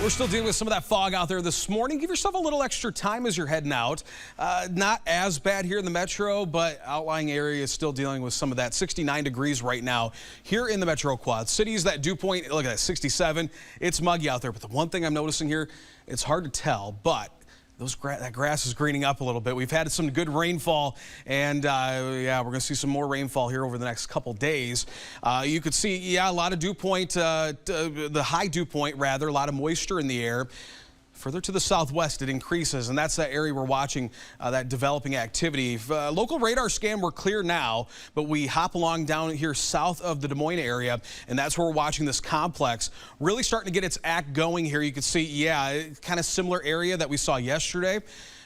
We're still dealing with some of that fog out there this morning. Give yourself a little extra time as you're heading out. Not as bad here in the metro, but outlying areas still dealing with some of that. 69 degrees right now here in the Metro Quad. Cities that dew point, look at that, 67. It's muggy out there, but the one thing I'm noticing here, it's hard to tell, but that grass is greening up a little bit. We've had some good rainfall, and yeah, we're going to see some more rainfall here over the next couple days. You could see, yeah, a lot of dew point, the high dew point rather, a lot of moisture in the air. Further to the southwest, it increases, and that's that area we're watching that developing activity. Local radar scan, we're clear now, but we hop along down here south of the Des Moines area, and that's where we're watching this complex really starting to get its act going here. You can see, yeah, kind of similar area that we saw yesterday.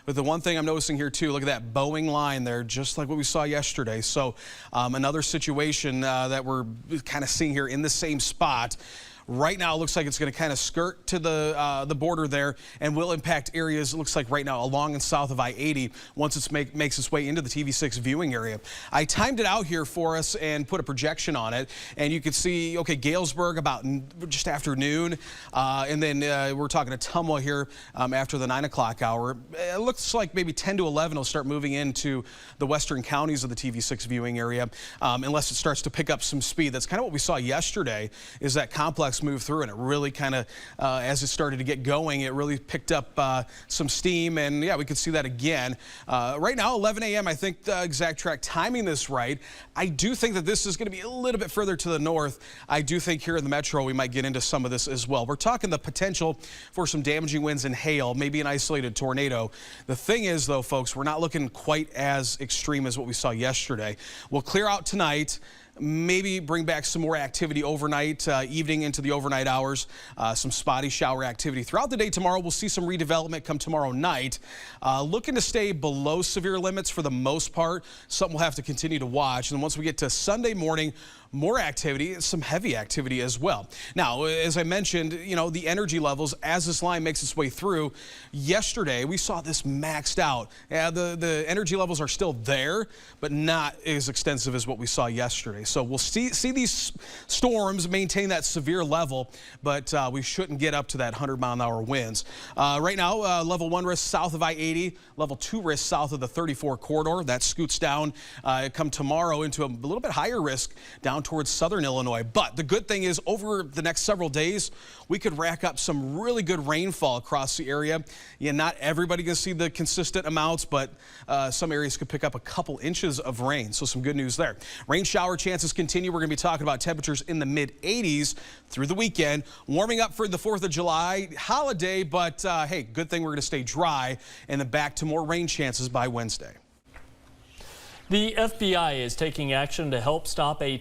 But the one thing I'm noticing here too, look at that bowing line there, just like what we saw yesterday. So another situation that we're kind of seeing here in the same spot. Right now, it looks like it's going to kind of skirt to the border there and will impact areas, it looks like right now, along and south of I-80 once it makes its way into the TV6 viewing area. I timed it out here for us and put a projection on it, and you can see, okay, Galesburg about just after noon, and then we're talking Ottumwa here after the 9 o'clock hour. It looks like maybe 10 to 11 will start moving into the western counties of the TV6 viewing area, unless it starts to pick up some speed. That's kind of what we saw yesterday, is that complex move through, and it really kind of, as it started to get going, it really picked up some steam, and yeah, we could see that again. Right now, 11 a.m., I think the exact track timing this right. I do think that this is going to be a little bit further to the north. I do think here in the metro, we might get into some of this as well. We're talking the potential for some damaging winds and hail, maybe an isolated tornado. The thing is, though, folks, we're not looking quite as extreme as what we saw yesterday. We'll clear out tonight. Maybe bring back some more activity overnight, evening into the overnight hours, some spotty shower activity. Throughout the day tomorrow, we'll see some redevelopment come tomorrow night. Looking to stay below severe limits for the most part. Something we'll have to continue to watch. And once we get to Sunday morning, more activity, some heavy activity as well. Now, as I mentioned, you know, the energy levels as this line makes its way through. Yesterday, we saw this maxed out. Yeah, the energy levels are still there, but not as extensive as what we saw yesterday. So we'll see these storms maintain that severe level, but we shouldn't get up to that 100-mile-an-hour winds. Right now, level 1 risk south of I-80, level 2 risk south of the 34 corridor. That scoots down come tomorrow into a little bit higher risk down towards southern Illinois. But the good thing is, over the next several days, we could rack up some really good rainfall across the area. Yeah, not everybody can see the consistent amounts, but some areas could pick up a couple inches of rain. So some good news there. Rain shower chances continue. We're going to be talking about temperatures in the mid-80s through the weekend. Warming up for the 4th of July holiday, but hey, good thing we're going to stay dry, and then back to more rain chances by Wednesday. The FBI is taking action to help stop a